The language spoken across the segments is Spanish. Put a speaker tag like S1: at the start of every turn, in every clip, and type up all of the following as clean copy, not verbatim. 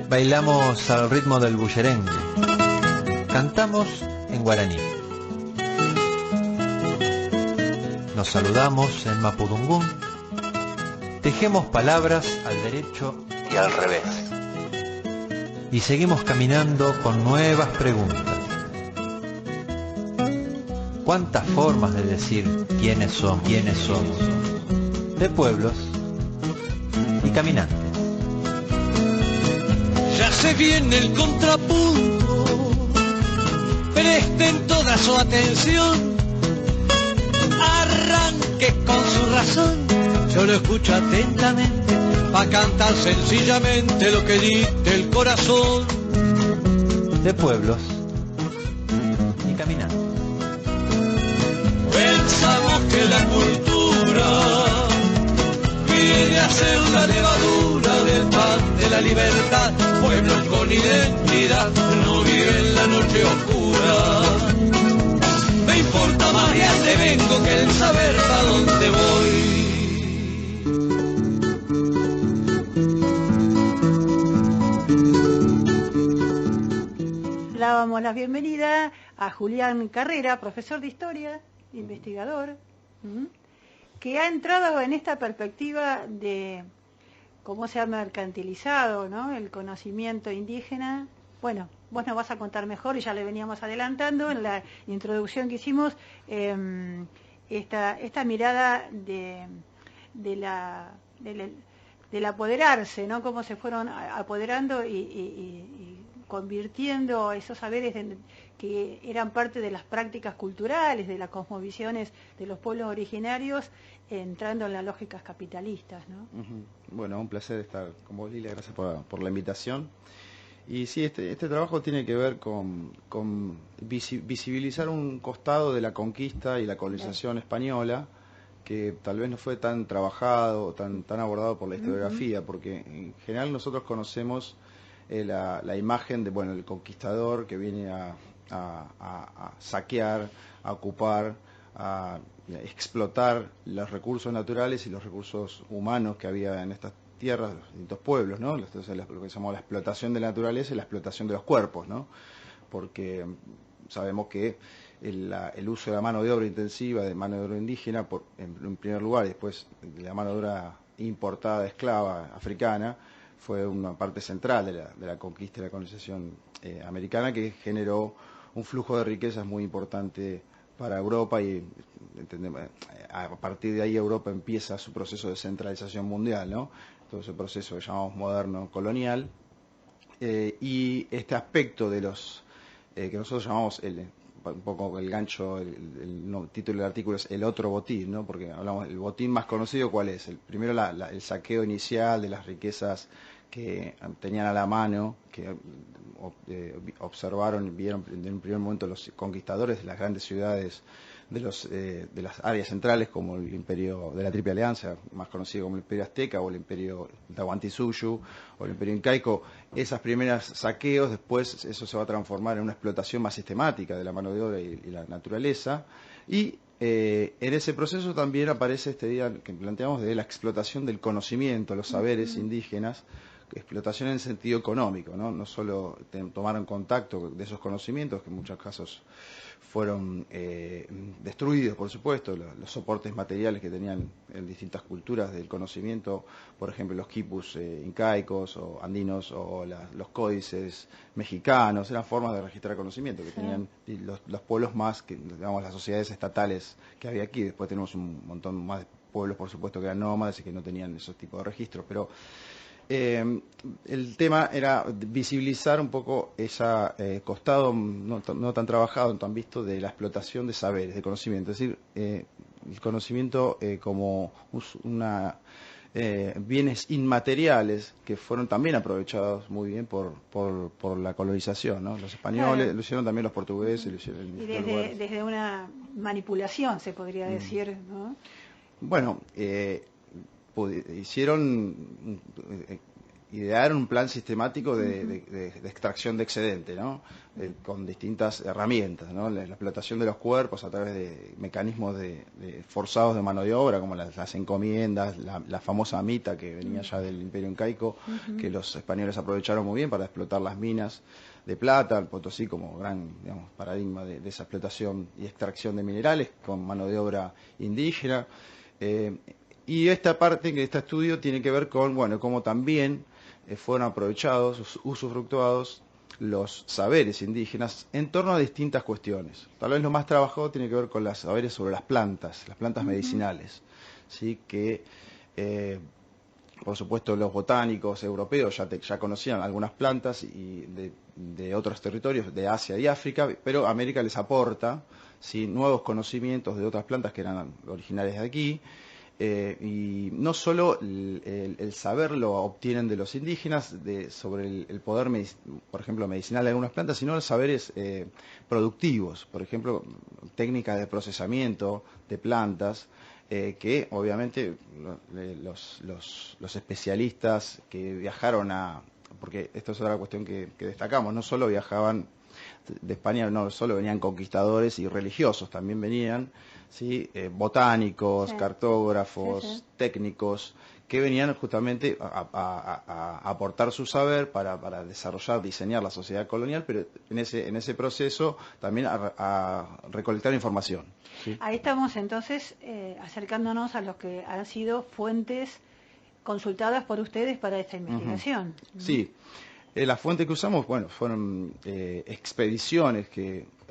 S1: Bailamos al ritmo del bullerengue, cantamos en guaraní, nos saludamos en mapudungún, tejemos palabras al derecho y al revés, y seguimos caminando con nuevas preguntas. ¿Cuántas formas de decir quiénes somos? De pueblos y caminantes.
S2: Ya se viene el contrapunto, presten toda su atención, arranque con su razón, yo lo escucho atentamente, pa' cantar sencillamente lo que dicte el corazón.
S1: De pueblos y caminantes.
S2: Pensamos que la cultura viene a ser la levadura del pan de la libertad. Pueblos con identidad no viven la noche oscura. Me importa más de dónde vengo que el saber a dónde voy.
S3: Le damos la bienvenida a Julián Carrera, profesor de historia, investigador, que ha entrado en esta perspectiva de cómo se ha mercantilizado, ¿no?, el conocimiento indígena. Bueno, vos nos vas a contar mejor, y ya le veníamos adelantando en la introducción que hicimos, esta mirada del apoderarse, ¿no?, cómo se fueron apoderando y convirtiendo esos saberes que eran parte de las prácticas culturales, de las cosmovisiones de los pueblos originarios, entrando en las lógicas capitalistas, ¿no?
S4: Bueno, un placer estar con vos, Lilia, gracias por la invitación. Y sí, este trabajo tiene que ver con visibilizar un costado de la conquista y la colonización española que tal vez no fue tan trabajado, tan abordado por la historiografía, porque en general nosotros conocemos la imagen de, bueno, el conquistador que viene a saquear, a ocupar, a explotar los recursos naturales y los recursos humanos que había en estas tierras, los distintos pueblos, ¿no? Entonces, lo que llamamos la explotación de la naturaleza y la explotación de los cuerpos, ¿no? Porque sabemos que el uso de la mano de obra intensiva, de mano de obra indígena, en primer lugar, y después de la mano de obra importada, esclava, africana, fue una parte central de la conquista y la colonización americana, que generó un flujo de riquezas muy importante para Europa, y a partir de ahí Europa empieza su proceso de centralización mundial, ¿no? Todo ese proceso que llamamos moderno colonial, y este aspecto de los que nosotros llamamos un poco el gancho, el título del artículo es el otro botín, ¿no? Porque hablamos del botín más conocido. ¿Cuál es? Primero el saqueo inicial de las riquezas que tenían a la mano, que observaron y vieron en un primer momento los conquistadores de las grandes ciudades de las áreas centrales, como el imperio de la Triple Alianza, más conocido como el imperio azteca, o el imperio Tahuantinsuyo, o el imperio incaico. Esos primeros saqueos, después eso se va a transformar en una explotación más sistemática de la mano de obra y la naturaleza, y en ese proceso también aparece este día que planteamos de la explotación del conocimiento, los saberes indígenas, explotación en sentido económico, ¿no? No solo tomaron contacto de esos conocimientos, que en muchos casos fueron destruidos, por supuesto, los soportes materiales que tenían en distintas culturas del conocimiento, por ejemplo los quipus incaicos o andinos, o los códices mexicanos, eran formas de registrar conocimiento que tenían los pueblos más, que digamos las sociedades estatales que había aquí. Después tenemos un montón más de pueblos, por supuesto, que eran nómadas y que no tenían esos tipos de registros, pero el tema era visibilizar un poco ese costado no tan trabajado, no tan visto, de la explotación de saberes, de conocimiento. Es decir, el conocimiento como bienes inmateriales que fueron también aprovechados muy bien por la colonización, ¿no? Los españoles, lo hicieron también los portugueses, lo hicieron
S3: y desde una manipulación, se podría decir, ¿no?
S4: Bueno, hicieron idear un plan sistemático de extracción de excedente, ¿no? Con distintas herramientas, ¿no? La explotación de los cuerpos a través de mecanismos de forzados de mano de obra, como las encomiendas, la famosa mita que venía ya del Imperio Incaico, que los españoles aprovecharon muy bien para explotar las minas de plata, el Potosí como gran, digamos, paradigma de esa explotación y extracción de minerales con mano de obra indígena. Y esta parte, este estudio tiene que ver con, bueno, cómo también fueron aprovechados, usufructuados los saberes indígenas en torno a distintas cuestiones. Tal vez lo más trabajado tiene que ver con los saberes sobre las plantas medicinales, ¿sí? Que, por supuesto, los botánicos europeos ya conocían algunas plantas y de otros territorios, de Asia y África, pero América les aporta, ¿sí? Nuevos conocimientos de otras plantas que eran originarias de aquí. Y no solo el saber lo obtienen de los indígenas sobre el poder, por ejemplo, medicinal de algunas plantas, sino los saberes productivos, por ejemplo, técnicas de procesamiento de plantas, que obviamente los especialistas que viajaron porque esto es otra cuestión que destacamos, no solo viajaban de España, no solo venían conquistadores y religiosos, también venían, ¿sí? Botánicos, sí, cartógrafos, sí, sí, técnicos, que venían justamente a aportar su saber para desarrollar, diseñar la sociedad colonial, pero en ese proceso también a recolectar información, ¿sí?
S3: Ahí estamos entonces acercándonos a los que han sido fuentes consultadas por ustedes para esta investigación.
S4: Sí. Las fuentes que usamos, bueno, fueron expediciones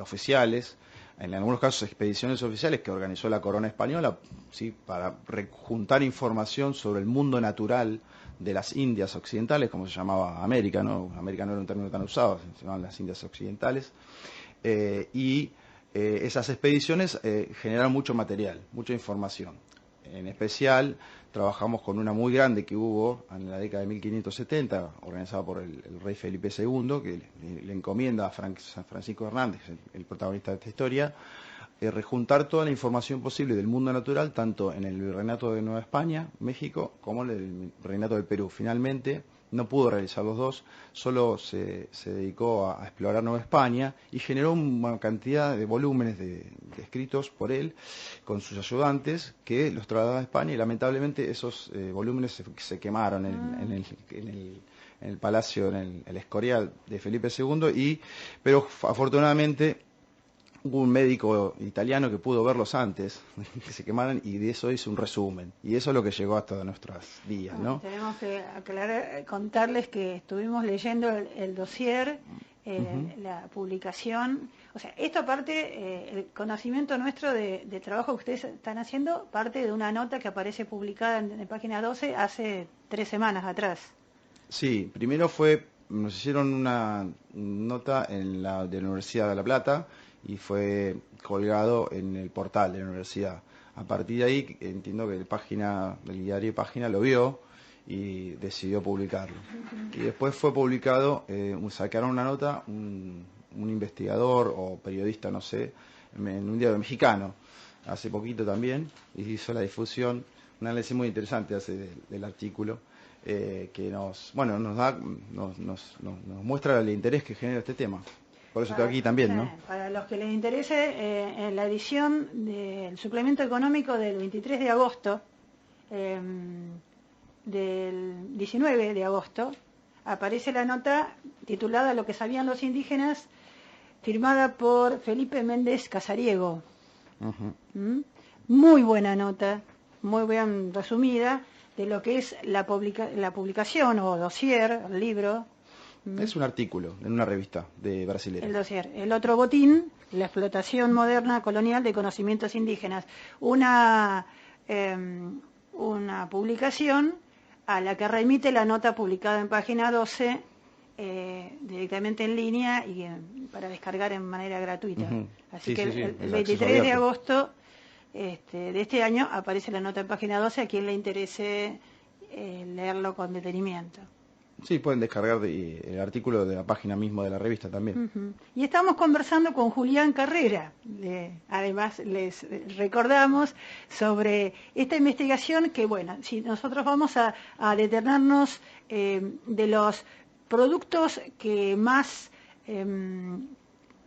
S4: oficiales, en algunos casos expediciones oficiales que organizó la corona española, ¿sí? Para juntar información sobre el mundo natural de las Indias occidentales, como se llamaba América, ¿no? América no era un término tan usado, se llamaban las Indias occidentales, esas expediciones generaron mucho material, mucha información. En especial, trabajamos con una muy grande que hubo en la década de 1570, organizada por el rey Felipe II, que le encomienda a San Francisco Hernández, el protagonista de esta historia, rejuntar toda la información posible del mundo natural, tanto en el Virreinato de Nueva España, México, como en el Reinato del Perú. Finalmente, no pudo realizar los dos, solo se dedicó a explorar Nueva España y generó una cantidad de volúmenes escritos por él con sus ayudantes que los trasladaba a España, y lamentablemente esos volúmenes se quemaron en el palacio, en el Escorial de Felipe II, pero afortunadamente hubo un médico italiano que pudo verlos antes que se quemaran, y de eso hizo un resumen, y eso es lo que llegó hasta nuestros días, ¿no?
S3: Tenemos que contarles que estuvimos leyendo el dossier, la publicación, o sea, esto aparte, el conocimiento nuestro de trabajo que ustedes están haciendo, parte de una nota que aparece publicada en página 12 hace 3 semanas atrás.
S4: Sí, primero nos hicieron una nota de la Universidad de La Plata, y fue colgado en el portal de la universidad. A partir de ahí, entiendo que el diario Página lo vio y decidió publicarlo. Y después fue publicado, sacaron una nota, un investigador o periodista, no sé, en un diario mexicano, hace poquito también, y hizo la difusión, un análisis muy interesante del artículo, que nos muestra el interés que genera este tema. Por eso estoy aquí también, ¿no?
S3: Para los que les interese, en la edición del suplemento económico del 23 de agosto, del 19 de agosto, aparece la nota titulada Lo que sabían los indígenas, firmada por Felipe Méndez Casariego. Muy buena nota, muy bien resumida, de lo que es la publicación o dossier, el libro.
S4: Es un artículo en una revista de brasilera.
S3: El dossier. El otro botín, la explotación moderna colonial de conocimientos indígenas. Una publicación a la que remite la nota publicada en página 12, directamente en línea y para descargar en manera gratuita. Así que el 23 de agosto de este año aparece la nota en página 12 a quien le interese leerlo con detenimiento.
S4: Sí, pueden descargar el artículo de la página misma de la revista también.
S3: Ujú. Y estamos conversando con Julián Carrera. Además, les recordamos sobre esta investigación que, bueno, si nosotros vamos a detenernos de los productos que más,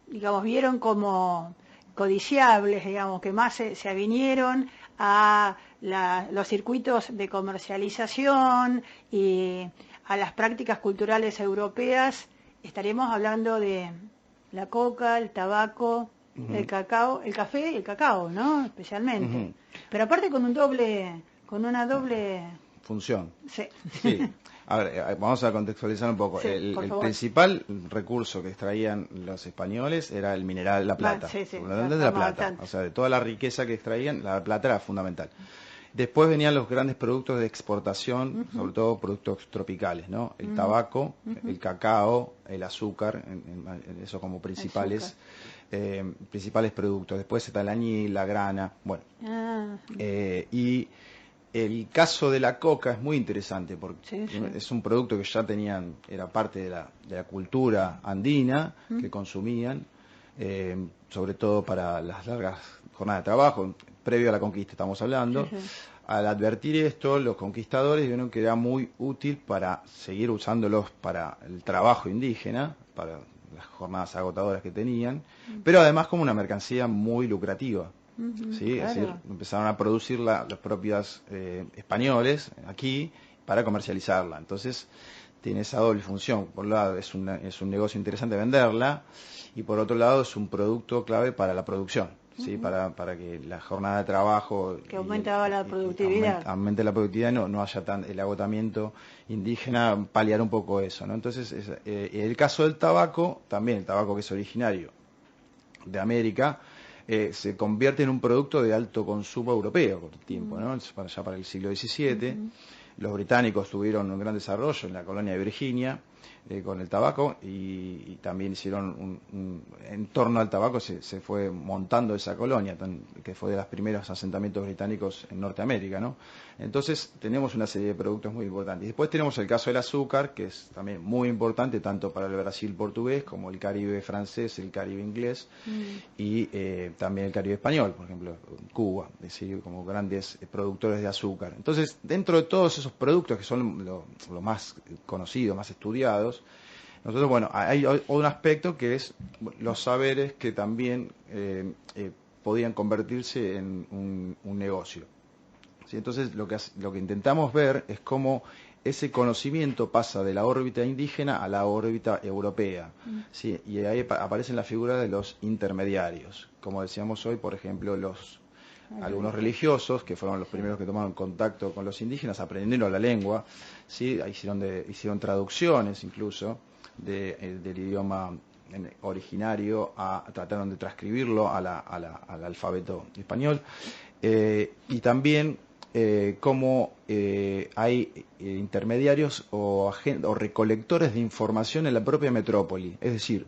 S3: digamos, vieron como codiciables, digamos, que más se avinieron a los circuitos de comercialización y a las prácticas culturales europeas, estaremos hablando de la coca, el tabaco, el cacao, el café y el cacao, ¿no? Especialmente. Pero aparte con una doble
S4: función.
S3: Sí.
S4: Sí. A ver, vamos a contextualizar un poco.
S3: Sí,
S4: el
S3: por favor.
S4: principal recurso que extraían los españoles era el mineral, la plata.
S3: Sí, sí,
S4: Fundamentalmente la plata.
S3: bastante.
S4: O sea, de toda la riqueza que extraían, la plata era fundamental. Después venían los grandes productos de exportación, sobre todo productos tropicales, ¿no? El tabaco, el cacao, el azúcar, eso como principales productos. Después está el añil, la grana, bueno. Y el caso de la coca es muy interesante porque es un producto que ya tenían, era parte de la cultura andina que consumían, sobre todo para las largas jornadas de trabajo, previo a la conquista estamos hablando. Al advertir esto, los conquistadores vieron que era muy útil para seguir usándolos para el trabajo indígena, para las jornadas agotadoras que tenían, pero además como una mercancía muy lucrativa. ¿Sí?
S3: Claro.
S4: Es decir, empezaron a producir los propios españoles aquí para comercializarla. Entonces tiene esa doble función. Por un lado es un negocio interesante venderla y por otro lado es un producto clave para la producción, ¿sí? Para que la jornada de trabajo
S3: que aumentaba la productividad.
S4: Aumente la productividad y no haya el agotamiento indígena, paliar un poco eso, ¿no? Entonces el caso del tabaco, también el tabaco que es originario de América, se convierte en un producto de alto consumo europeo con el tiempo, ¿no? Ya para el siglo XVII. Los británicos tuvieron un gran desarrollo en la colonia de Virginia con el tabaco y también hicieron en torno al tabaco se fue montando esa colonia, que fue de los primeros asentamientos británicos en Norteamérica, ¿no? Entonces tenemos una serie de productos muy importantes. Y después tenemos el caso del azúcar, que es también muy importante tanto para el Brasil portugués como el Caribe francés, el Caribe inglés y también el Caribe español, por ejemplo, Cuba, es decir, como grandes productores de azúcar. Entonces, dentro de todos esos productos que son los más conocidos, más estudiados, nosotros, bueno, hay un aspecto que es los saberes que también podían convertirse en un negocio. ¿Sí? Entonces, lo que intentamos ver es cómo ese conocimiento pasa de la órbita indígena a la órbita europea. ¿Sí? Y ahí aparecen la figura de los intermediarios. Como decíamos hoy, por ejemplo, algunos religiosos, que fueron los primeros que tomaron contacto con los indígenas, aprendieron la lengua, ¿sí? Hicieron traducciones incluso del idioma originario, trataron de transcribirlo al alfabeto español, y también cómo hay intermediarios o recolectores de información en la propia metrópoli, es decir,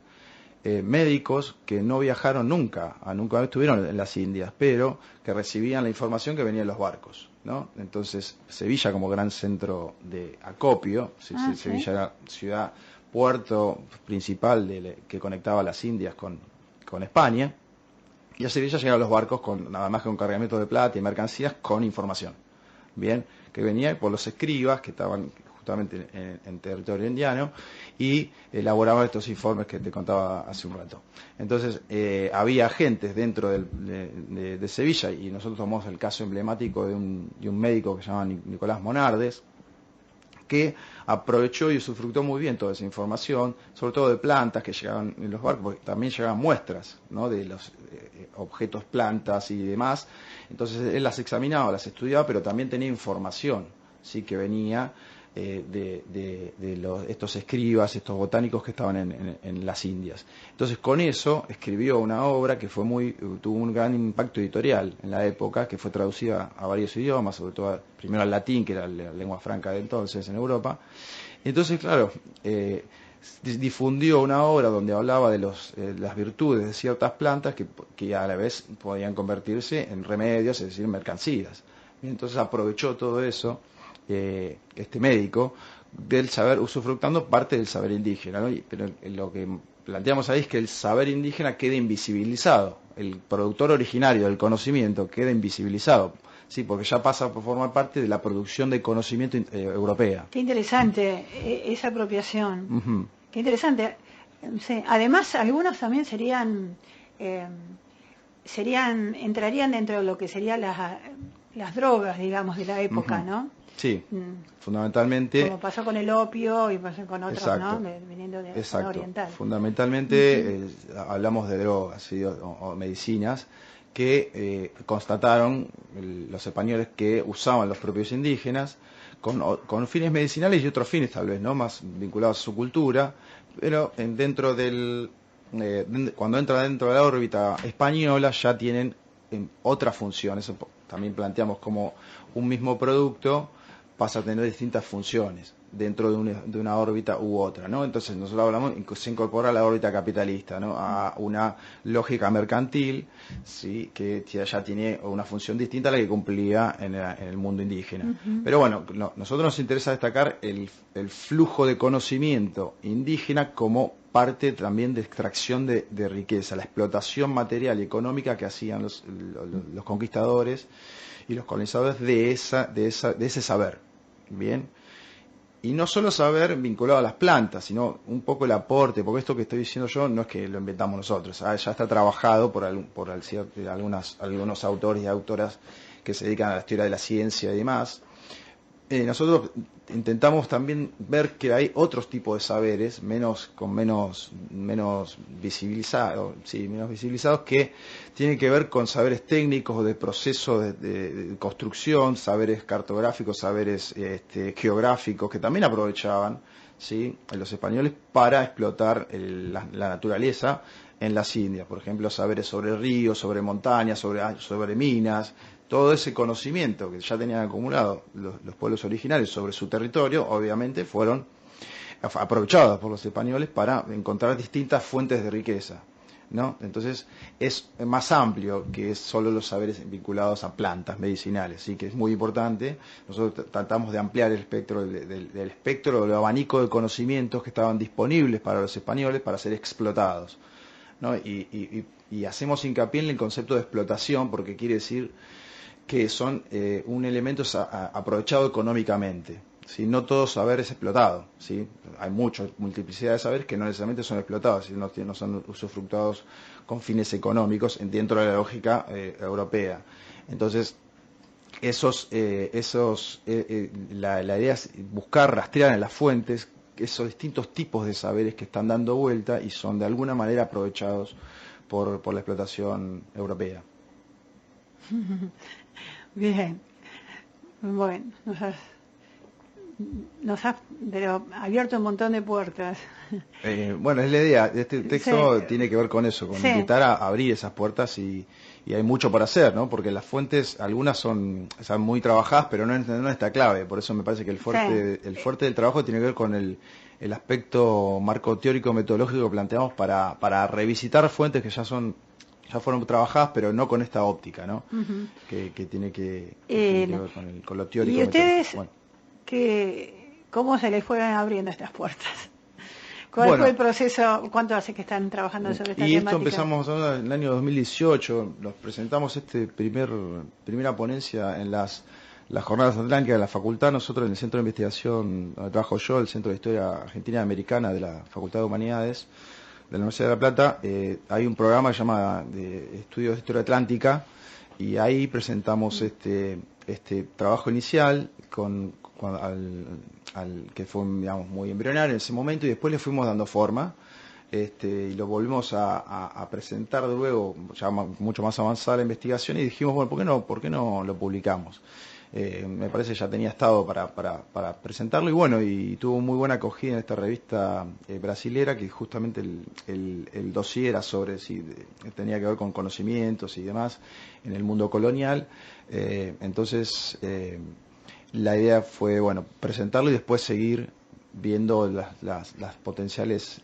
S4: médicos que no viajaron nunca estuvieron en las Indias, pero que recibían la información que venía en los barcos, ¿no? Entonces, Sevilla como gran centro de acopio, Sevilla era ciudad, puerto principal que conectaba las Indias con España, y a Sevilla llegaban los barcos nada más que con cargamento de plata y mercancías con información, bien, que venía por los escribas que estaban justamente en territorio indiano y elaboraban estos informes que te contaba hace un rato. Entonces había agentes dentro de Sevilla, y nosotros tomamos el caso emblemático de un médico que se llama Nicolás Monardes, que aprovechó y usufructó muy bien toda esa información, sobre todo de plantas que llegaban en los barcos, porque también llegaban muestras, ¿no? De los objetos, plantas y demás. Entonces él las examinaba, las estudiaba, pero también tenía información, ¿sí? Que venía estos escribas, estos botánicos que estaban en las Indias. Entonces con eso escribió una obra que tuvo un gran impacto editorial en la época, que fue traducida a varios idiomas, sobre todo primero al latín, que era la lengua franca de entonces en Europa. Entonces, claro, difundió una obra donde hablaba de las virtudes de ciertas plantas que a la vez podían convertirse en remedios, es decir, en mercancías. Entonces aprovechó todo eso este médico del saber, usufructando parte del saber indígena, ¿no? Pero lo que planteamos ahí es que el saber indígena quede invisibilizado, el productor originario del conocimiento queda invisibilizado, sí, porque ya pasa por formar parte de la producción de conocimiento europea.
S3: Qué interesante esa apropiación.
S4: Uh-huh.
S3: Qué interesante. Sí. Además, algunos también entrarían dentro de lo que serían las drogas, digamos, de la época,
S4: Uh-huh.
S3: ¿no?
S4: Sí, fundamentalmente.
S3: Como pasó con el opio y pasó con otros,
S4: exacto,
S3: ¿no? Viniendo de la
S4: exacto.
S3: zona oriental.
S4: Fundamentalmente hablamos de drogas, ¿sí? o medicinas que constataron los españoles que usaban los propios indígenas con fines medicinales y otros fines tal vez, ¿no? Más vinculados a su cultura, pero dentro del cuando entra dentro de la órbita española ya tienen otras funciones. También planteamos como un mismo producto pasa a tener distintas funciones dentro de una órbita u otra, ¿no? Entonces nosotros hablamos, se incorpora a la órbita capitalista, ¿no? A una lógica mercantil, ¿sí? Que ya tiene una función distinta a la que cumplía en el mundo indígena. Uh-huh. Pero bueno, nosotros nos interesa destacar el flujo de conocimiento indígena como parte también de extracción de riqueza, la explotación material y económica que hacían los conquistadores y los colonizadores de ese saber. Bien, y no solo saber vinculado a las plantas, sino un poco el aporte, porque esto que estoy diciendo yo no es que lo inventamos nosotros, ya está trabajado por algunos autores y autoras que se dedican a la historia de la ciencia y demás. Nosotros intentamos también ver que hay otros tipos de saberes menos visibilizados que tienen que ver con saberes técnicos de proceso de construcción, saberes cartográficos, saberes geográficos que también aprovechaban, ¿sí? Los españoles para explotar la naturaleza en las Indias, por ejemplo, saberes sobre ríos, sobre montañas, sobre minas. Todo ese conocimiento que ya tenían acumulado los pueblos originarios sobre su territorio, obviamente fueron aprovechados por los españoles para encontrar distintas fuentes de riqueza, ¿no? Entonces es más amplio que solo los saberes vinculados a plantas medicinales, ¿sí? Que es muy importante. Nosotros tratamos de ampliar el espectro del espectro, del abanico de conocimientos que estaban disponibles para los españoles para ser explotados, ¿no? Y hacemos hincapié en el concepto de explotación porque quiere decir que son un elemento aprovechado económicamente, ¿sí? No todo saber es explotado, ¿sí? Hay multiplicidad de saberes que no necesariamente son explotados, ¿sí? No son usufructuados con fines económicos dentro de la lógica europea. Entonces, la idea es buscar, rastrear en las fuentes esos distintos tipos de saberes que están dando vuelta y son de alguna manera aprovechados por la explotación europea.
S3: Bien, bueno, nos has pero abierto un montón de puertas.
S4: Bueno, es la idea. Este texto tiene que ver con eso, con intentar abrir esas puertas y hay mucho por hacer, ¿no? Porque las fuentes, algunas son muy trabajadas, pero no está clave. Por eso me parece que el fuerte del trabajo tiene que ver con el aspecto marco teórico metodológico que planteamos para revisitar fuentes que ya fueron trabajadas, pero no con esta óptica, ¿no? Uh-huh. que tiene que ver con lo teórico.
S3: ¿Y ustedes cómo se les fueron abriendo estas puertas? ¿Cuál fue el proceso? ¿Cuánto hace que están trabajando sobre esta temática?
S4: Y esto empezamos en el año 2018, nos presentamos primera ponencia en las jornadas atlánticas de la facultad. Nosotros en el centro de investigación donde trabajo yo, el Centro de Historia Argentina y Americana de la Facultad de Humanidades de la Universidad de La Plata, hay un programa que se llama de Estudios de Historia Atlántica y ahí presentamos este trabajo inicial que fue, digamos, muy embrionario en ese momento y después le fuimos dando forma y lo volvimos a presentar luego, ya mucho más avanzada la investigación y dijimos, bueno, ¿por qué no lo publicamos? Me parece que ya tenía estado para presentarlo y bueno, y tuvo muy buena acogida en esta revista brasilera que justamente el dossier era sobre tenía que ver con conocimientos y demás en el mundo colonial. Entonces la idea fue, bueno, presentarlo y después seguir viendo las potenciales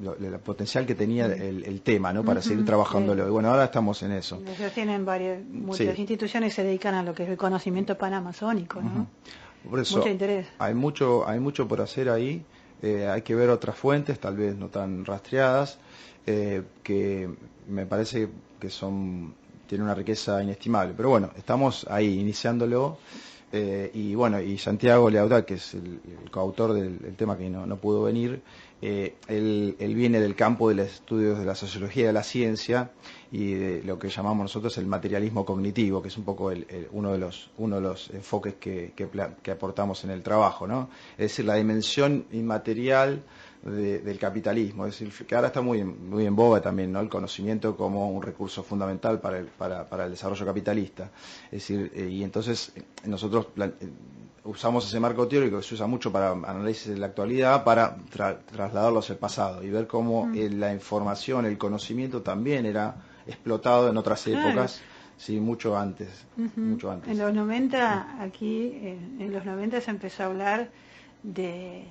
S4: el potencial que tenía el tema, ¿no? Para seguir trabajándolo. Y bueno, ahora estamos en eso.
S3: Ellos tienen muchas instituciones que se dedican a lo que es el conocimiento panamazónico, ¿no?
S4: Por eso,
S3: mucho interés.
S4: hay mucho por hacer ahí. Hay que ver otras fuentes, tal vez no tan rastreadas, que me parece que tienen una riqueza inestimable. Pero bueno, estamos ahí iniciándolo. Y bueno, y Santiago Leaudá, que es el coautor del tema que no pudo venir, él viene del campo de los estudios de la sociología de la ciencia y de lo que llamamos nosotros el materialismo cognitivo, que es un poco uno de los enfoques que aportamos en el trabajo, ¿no? Es decir, la dimensión inmaterial del capitalismo, es decir, que ahora está muy en boga también, ¿no? El conocimiento como un recurso fundamental para el desarrollo capitalista. Es decir, y entonces nosotros usamos ese marco teórico que se usa mucho para análisis de la actualidad, para trasladarlo hacia el pasado y ver cómo la información, el conocimiento también era explotado en otras épocas. Sí, mucho antes.
S3: En los 90, aquí, en los 90 se empezó a hablar del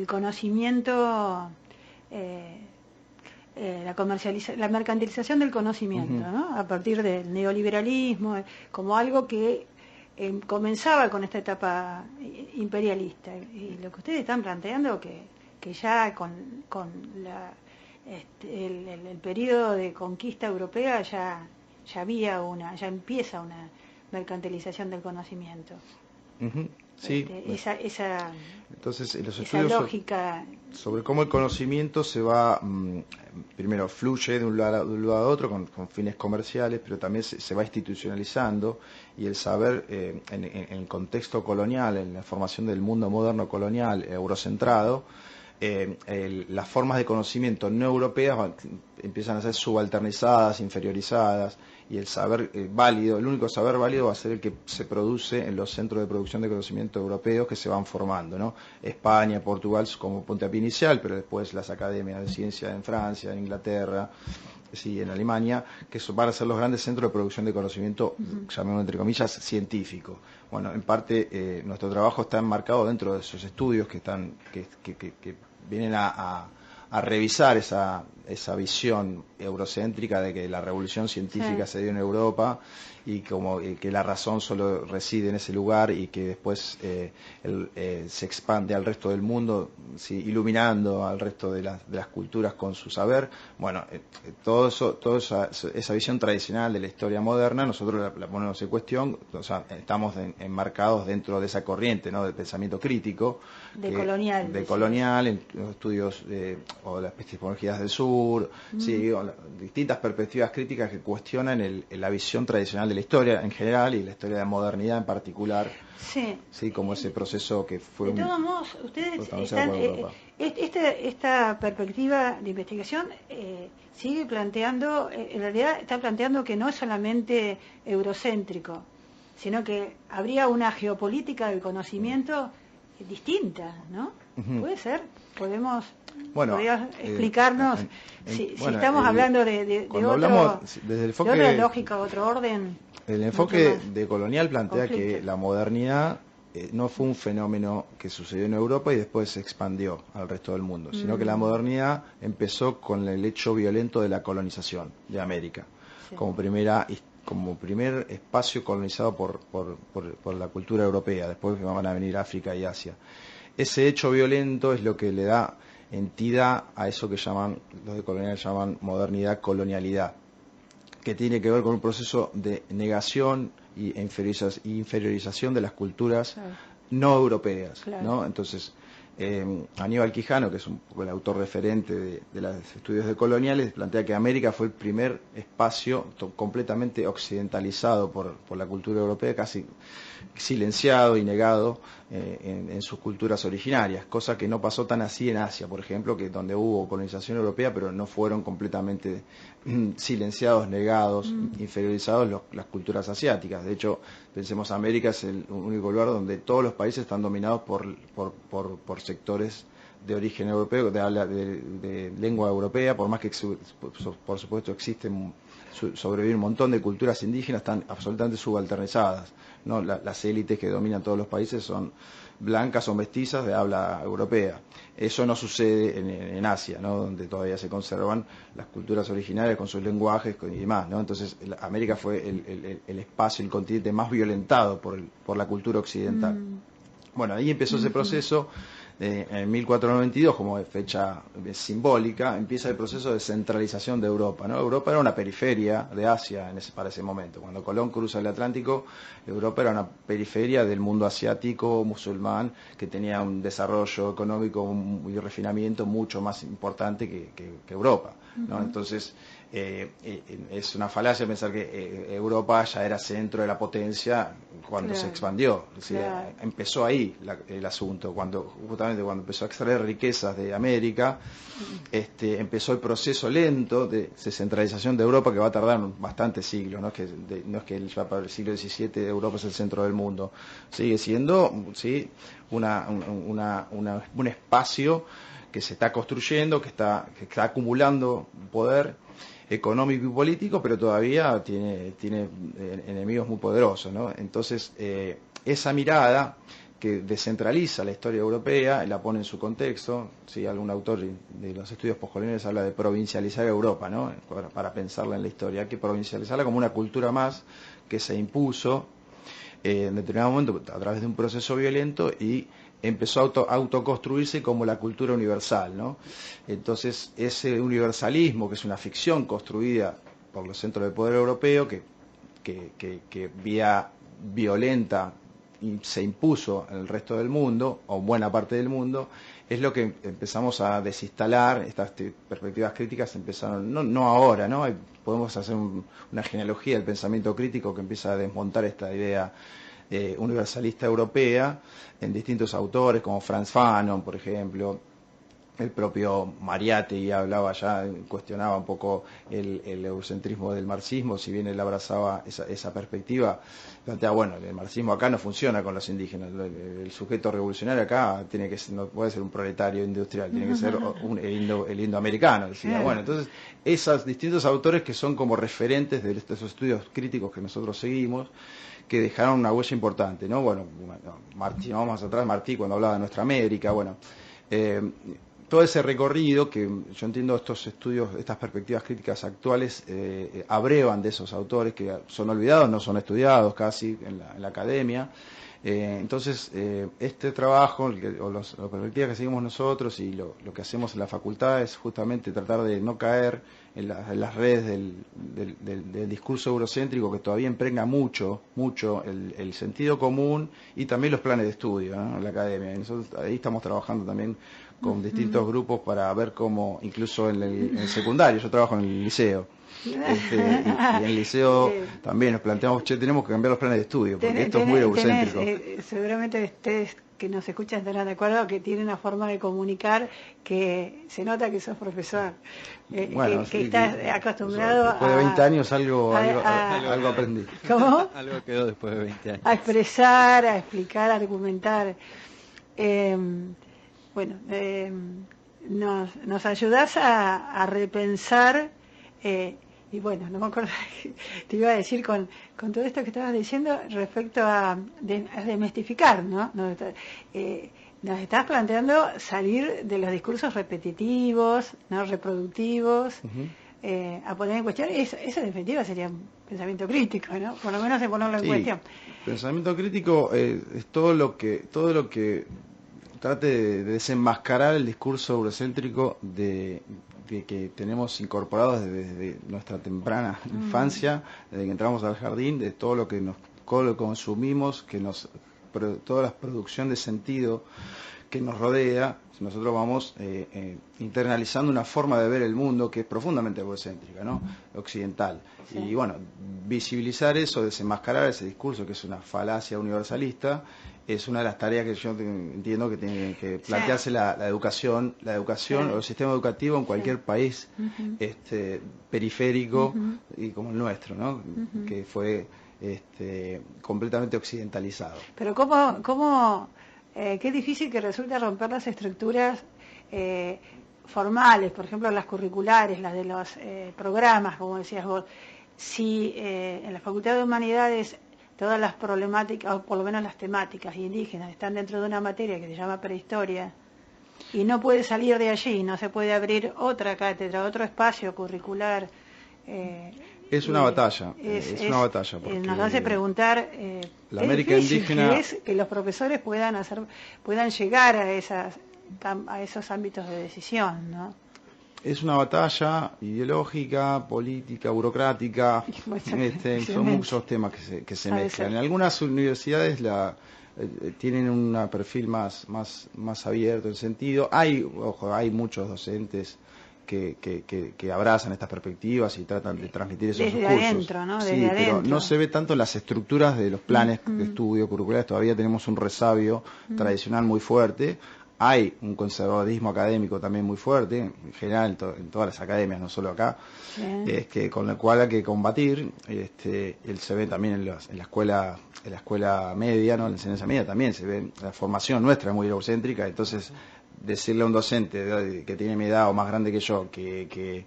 S3: conocimiento, la mercantilización del conocimiento, ¿no? A partir del neoliberalismo, como algo que comenzaba con esta etapa imperialista. Y lo que ustedes están planteando, que ya con el periodo de conquista europea ya empieza una mercantilización del conocimiento.
S4: Sí. Entonces, los estudios
S3: lógica
S4: sobre cómo el conocimiento se va, primero fluye de un lado a otro con fines comerciales, pero también se va institucionalizando, y el saber en el contexto colonial, en la formación del mundo moderno colonial eurocentrado, las formas de conocimiento no europeas empiezan a ser subalternizadas, inferiorizadas, y el saber válido, el único saber válido va a ser el que se produce en los centros de producción de conocimiento europeos que se van formando, ¿no? España, Portugal como puntapié inicial, pero después las academias de ciencia en Francia, en Inglaterra, sí, en Alemania, que van a ser los grandes centros de producción de conocimiento, llamémoslo entre comillas, científico. Bueno, en parte nuestro trabajo está enmarcado dentro de esos estudios que vienen a revisar esa visión eurocéntrica de que la revolución científica se dio en Europa y como que la razón solo reside en ese lugar y que después se expande al resto del mundo, ¿sí? Iluminando al resto de las culturas con su saber. Bueno, toda esa visión tradicional de la historia moderna nosotros la ponemos en cuestión, o sea, estamos enmarcados dentro de esa corriente, ¿no? Del pensamiento crítico colonial, en los estudios o las epistemologías del sur, sí, o distintas perspectivas críticas que cuestionan la visión tradicional de la historia en general y la historia de la modernidad en particular. Sí, como ese proceso que fue...
S3: De todos modos, ustedes están... esta perspectiva de investigación sigue planteando, en realidad está planteando que no es solamente eurocéntrico, sino que habría una geopolítica del conocimiento distinta, ¿no? ¿Puede ser? ¿Podrías explicarnos si estamos hablando de otra lógica, otro orden?
S4: El enfoque decolonial plantea que la modernidad no fue un fenómeno que sucedió en Europa y después se expandió al resto del mundo, sino que la modernidad empezó con el hecho violento de la colonización de América, como primer espacio colonizado por la cultura europea, después van a venir África y Asia. Ese hecho violento es lo que le da entidad a eso que los decoloniales llaman modernidad colonialidad, que tiene que ver con un proceso de negación y inferiorización de las culturas no europeas, ¿no? Entonces, Aníbal Quijano, que es el autor referente de los estudios decoloniales, plantea que América fue el primer espacio completamente occidentalizado por la cultura europea, casi silenciado y negado en sus culturas originarias, cosa que no pasó tan así en Asia, por ejemplo, que donde hubo colonización europea, pero no fueron completamente silenciados, negados, inferiorizados las culturas asiáticas. De hecho, pensemos, América es el único lugar donde todos los países están dominados por sectores de origen europeo, de lengua europea, por más que por supuesto existen sobrevivir un montón de culturas indígenas, están absolutamente subalternizadas, ¿no? Las élites que dominan todos los países son blancas, son mestizas de habla europea. Eso no sucede en Asia, ¿no? Donde todavía se conservan las culturas originarias con sus lenguajes y demás, ¿no? Entonces América fue el espacio, el continente más violentado por la cultura occidental. Bueno, ahí empezó ese proceso. En 1492, como fecha simbólica, empieza el proceso de centralización de Europa, ¿no? Europa era una periferia de Asia para ese momento. Cuando Colón cruza el Atlántico, Europa era una periferia del mundo asiático, musulmán, que tenía un desarrollo económico y refinamiento mucho más importante que Europa, ¿no? Entonces, es una falacia pensar que Europa ya era centro de la potencia cuando se expandió. Es decir, empezó ahí el asunto, justamente cuando empezó a extraer riquezas de América, empezó el proceso lento de centralización de Europa, que va a tardar bastantes siglos. No es que ya para el siglo XVII Europa es el centro del mundo, sigue siendo, ¿sí?, un espacio que se está construyendo, que está acumulando poder económico y político, pero todavía tiene enemigos muy poderosos, ¿no? Entonces, esa mirada que descentraliza la historia europea y la pone en su contexto, ¿sí? Algún autor de los estudios postcoloniales habla de provincializar Europa, ¿no? Para pensarla en la historia, hay que provincializarla como una cultura más que se impuso en determinado momento a través de un proceso violento y empezó a autoconstruirse como la cultura universal, ¿no? Entonces, ese universalismo, que es una ficción construida por los centros de poder europeo, que vía violenta se impuso en el resto del mundo, o buena parte del mundo, es lo que empezamos a desinstalar. Estas perspectivas críticas empezaron, no ahora, ¿no? Podemos hacer una genealogía del pensamiento crítico que empieza a desmontar esta idea universalista europea en distintos autores como Franz Fanon, por ejemplo. El propio Mariátegui hablaba ya, cuestionaba un poco el eurocentrismo del marxismo, si bien él abrazaba esa perspectiva, planteaba, bueno, el marxismo acá no funciona con los indígenas, el sujeto revolucionario acá no puede ser un proletario industrial, tiene que ser el indoamericano, decía. Bueno, entonces esos distintos autores que son como referentes de estos estudios críticos que nosotros seguimos, que dejaron una huella importante, ¿no? Bueno, Martí, vamos más atrás, Martí cuando hablaba de nuestra América, bueno, todo ese recorrido que yo entiendo, estos estudios, estas perspectivas críticas actuales abrevan de esos autores que son olvidados, no son estudiados casi en la academia. Entonces, este trabajo, las perspectivas que seguimos nosotros y lo que hacemos en la facultad es justamente tratar de no caer en las redes del discurso eurocéntrico, que todavía impregna mucho el sentido común y también los planes de estudio, ¿no?, en la academia. Y nosotros ahí estamos trabajando también con distintos grupos para ver cómo, incluso en el secundario, yo trabajo en el liceo, y en el liceo también nos planteamos, tenemos que cambiar los planes de estudio, porque esto es muy eurocéntrico.
S3: Seguramente ustedes que nos escuchan estarán de acuerdo que tiene una forma de comunicar que se nota que sos profesor, bueno, que estás acostumbrado
S4: después de 20 años algo aprendí.
S3: ¿Cómo?
S1: Algo quedó después de 20 años.
S3: A expresar, a explicar, a argumentar. Bueno, nos ayudás a repensar, y bueno, no me acuerdo qué te iba a decir con todo esto que estabas diciendo respecto a desmistificar, ¿no? Nos estás planteando salir de los discursos repetitivos, no reproductivos, a poner en cuestión, eso en definitiva sería un pensamiento crítico, ¿no? Por lo menos de ponerlo en cuestión.
S4: Pensamiento crítico es todo lo que trate de desenmascarar el discurso eurocéntrico que tenemos incorporado desde nuestra temprana infancia, desde que entramos al jardín, de todo lo que consumimos, toda la producción de sentido que nos rodea. Nosotros vamos internalizando una forma de ver el mundo que es profundamente eurocéntrica, ¿no?, occidental. Sí. Y bueno, visibilizar eso, desenmascarar ese discurso que es una falacia universalista, es una de las tareas que yo entiendo que tiene que plantearse la educación o el sistema educativo en cualquier país periférico y como el nuestro, ¿no?, que fue completamente occidentalizado.
S3: Pero qué difícil que resulta romper las estructuras formales, por ejemplo las curriculares, las de los programas, como decías vos. si en la Facultad de Humanidades todas las problemáticas, o por lo menos las temáticas indígenas, están dentro de una materia que se llama prehistoria, y no puede salir de allí, no se puede abrir otra cátedra, otro espacio curricular.
S4: Es una batalla, es una batalla. Porque
S3: nos hace preguntar
S4: la América indígena
S3: que es que los profesores puedan llegar a esos ámbitos de decisión, ¿no?
S4: Es una batalla ideológica, política, burocrática, son muchos temas que se mezclan. En algunas universidades tienen un perfil más abierto en sentido. Hay muchos docentes que abrazan estas perspectivas y tratan de transmitir esos
S3: desde
S4: discursos.
S3: Adentro, ¿no?
S4: Sí, pero no se ve tanto en las estructuras de los planes de estudio curriculares. Todavía tenemos un resabio tradicional muy fuerte. Hay un conservadurismo académico también muy fuerte, en general en todas las academias, no solo acá, con el cual hay que combatir. Él se ve también en la escuela media, ¿no? En la enseñanza media también se ve. La formación nuestra es muy eurocéntrica, entonces decirle a un docente que tiene mi edad o más grande que yo que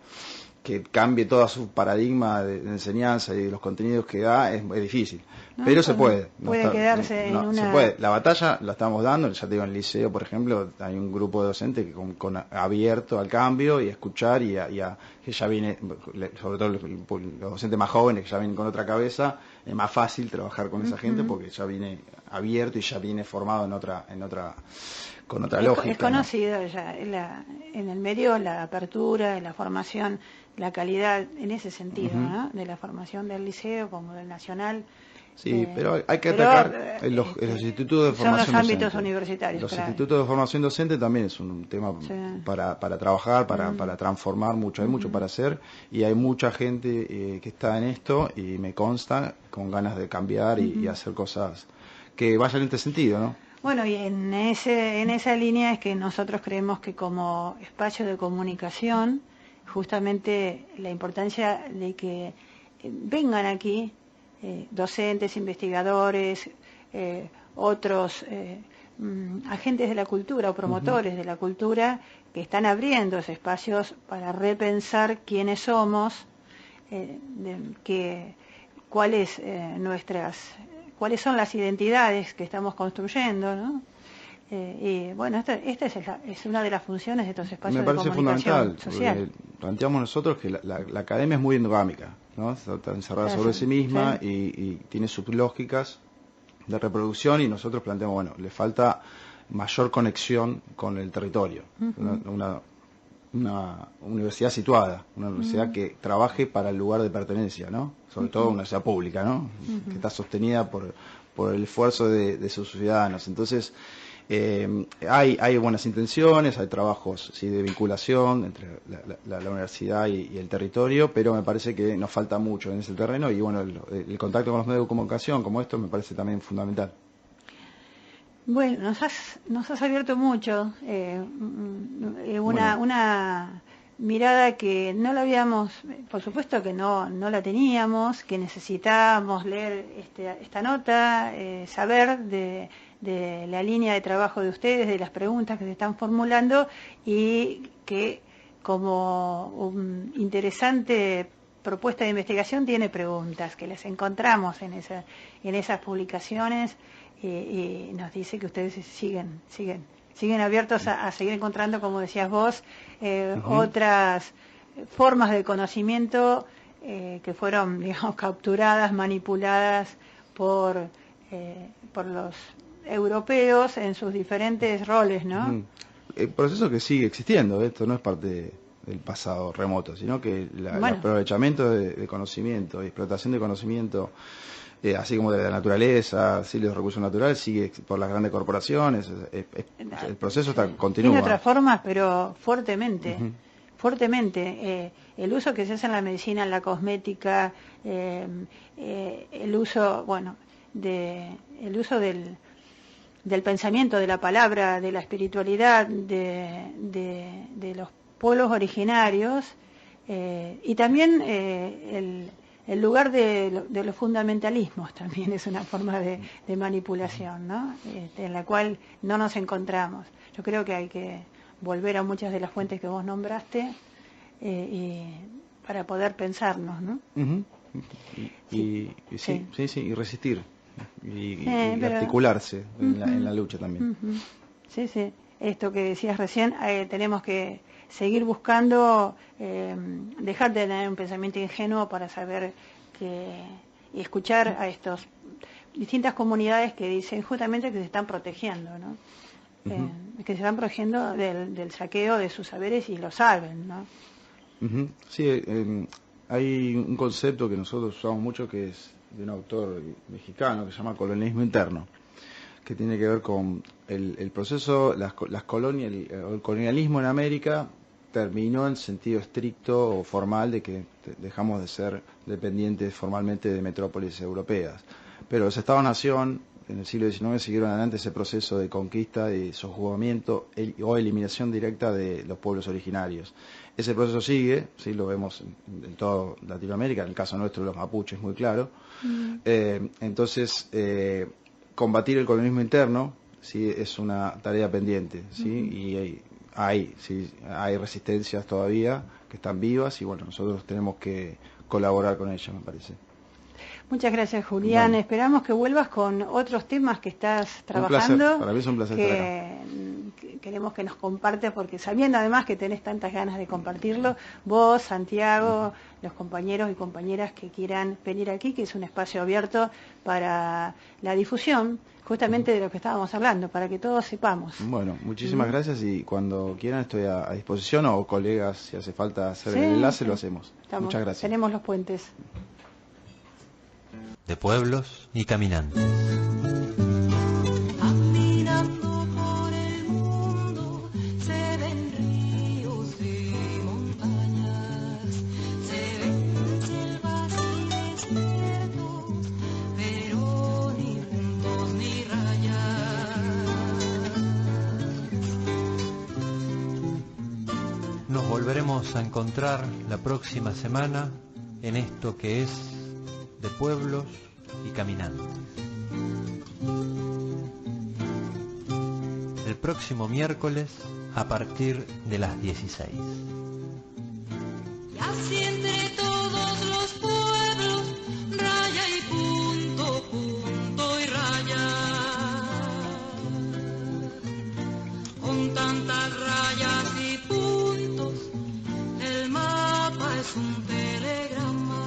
S4: cambie todo su paradigma de enseñanza y de los contenidos que da es difícil. Pero se puede.
S3: Quedarse en una...
S4: Se puede. La batalla la estamos dando, ya te digo, en el liceo, por ejemplo, hay un grupo de docentes que con abierto al cambio y a escuchar que ya viene, sobre todo los docentes más jóvenes que ya vienen con otra cabeza, es más fácil trabajar con esa gente porque ya viene abierto y ya viene formado con otra lógica.
S3: Es conocido ya en el medio la apertura, la formación, la calidad en ese sentido, ¿no? De la formación del liceo como del nacional.
S4: Sí, pero hay que atacar los institutos de formación docente.
S3: Son los ámbitos universitarios.
S4: Los institutos de formación docente también es un tema para trabajar, para transformar mucho. Hay mucho para hacer y hay mucha gente que está en esto y me consta con ganas de cambiar y hacer cosas que vayan en este sentido, ¿no?
S3: Bueno, y en esa línea es que nosotros creemos que como espacio de comunicación, justamente la importancia de que vengan aquí docentes, investigadores, otros agentes de la cultura o promotores de la cultura que están abriendo esos espacios para repensar quiénes somos, cuáles son las identidades que estamos construyendo, ¿no? Y bueno, esta es una de las funciones de estos espacios de comunicación social.
S4: Me parece fundamental, porque planteamos nosotros que la academia es muy endogámica, ¿no? Está encerrada sobre sí misma y tiene sus lógicas de reproducción y nosotros planteamos, bueno, le falta mayor conexión con el territorio, una universidad situada, una universidad que trabaje para el lugar de pertenencia, ¿no? Sobre todo una universidad pública, ¿no? Que está sostenida por el esfuerzo de sus ciudadanos. Entonces, hay buenas intenciones, hay trabajos de vinculación entre la universidad y el territorio, pero me parece que nos falta mucho en ese terreno y bueno, el contacto con los medios de comunicación como esto me parece también fundamental.
S3: Bueno, nos has abierto mucho, una mirada que no la habíamos, por supuesto que no la teníamos, que necesitábamos leer esta nota, saber de la línea de trabajo de ustedes, de las preguntas que se están formulando y que como un interesante propuesta de investigación tiene preguntas que las encontramos en esas publicaciones y nos dice que ustedes siguen abiertos a seguir encontrando, como decías vos, otras formas de conocimiento que fueron, digamos, capturadas, manipuladas por los europeos en sus diferentes roles, ¿no?
S4: El proceso que sigue existiendo, esto no es parte del pasado remoto, sino que el aprovechamiento de conocimiento y explotación de conocimiento, así como de la naturaleza, así los recursos naturales, sigue por las grandes corporaciones, el proceso continúa.
S3: Tiene otras formas, pero fuertemente. El uso que se hace en la medicina, en la cosmética, el uso, del pensamiento, de la palabra, de la espiritualidad, de los pueblos originarios, y también el lugar de los fundamentalismos también es una forma de manipulación, ¿no? En la cual no nos encontramos. Yo creo que hay que volver a muchas de las fuentes que vos nombraste y para poder pensarnos, ¿no?
S4: Y sí, y resistir. Y
S3: pero...
S4: articularse en la lucha también.
S3: Sí, sí. Esto que decías recién, tenemos que seguir buscando, dejar de tener un pensamiento ingenuo para saber y escuchar a estas distintas comunidades que dicen justamente que se están protegiendo, ¿no? Que se están protegiendo del saqueo de sus saberes y lo saben, ¿no?
S4: Sí, hay un concepto que nosotros usamos mucho que es de un autor mexicano que se llama colonialismo interno, que tiene que ver con el proceso, las colonias, el colonialismo en América terminó en sentido estricto o formal de que dejamos de ser dependientes formalmente de metrópolis europeas. Pero los Estados-nación en el siglo XIX siguieron adelante ese proceso de conquista y sojuzgamiento o eliminación directa de los pueblos originarios. Ese proceso sigue, ¿sí? Lo vemos en toda Latinoamérica, en el caso nuestro los mapuches, muy claro. Entonces, combatir el colonialismo interno, ¿sí? Es una tarea pendiente, ¿sí? Y hay resistencias todavía que están vivas y bueno, nosotros tenemos que colaborar con ellas, me parece.
S3: Muchas gracias, Julián.
S4: Bueno.
S3: Esperamos que vuelvas con otros temas que estás trabajando.
S4: Un placer. Para mí es un placer estar acá.
S3: Queremos que nos compartes, porque sabiendo además que tenés tantas ganas de compartirlo, vos, Santiago, los compañeros y compañeras que quieran venir aquí, que es un espacio abierto para la difusión justamente de lo que estábamos hablando, para que todos sepamos.
S4: Bueno, muchísimas gracias y cuando quieran estoy a disposición, o colegas, si hace falta hacer el enlace, lo hacemos. Muchas gracias.
S3: Tenemos los puentes.
S1: De pueblos y caminantes.
S5: Caminando por el mundo se ven ríos y montañas, se ven selvas y desiertos, pero ni puntos ni rayas.
S1: Nos volveremos a encontrar la próxima semana en esto que es De pueblos y caminantes. El próximo miércoles a partir de las 16.
S5: Y así entre todos los pueblos, raya y punto, punto y raya. Con tantas rayas y puntos, el mapa es un telegrama.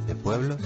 S1: De pueblos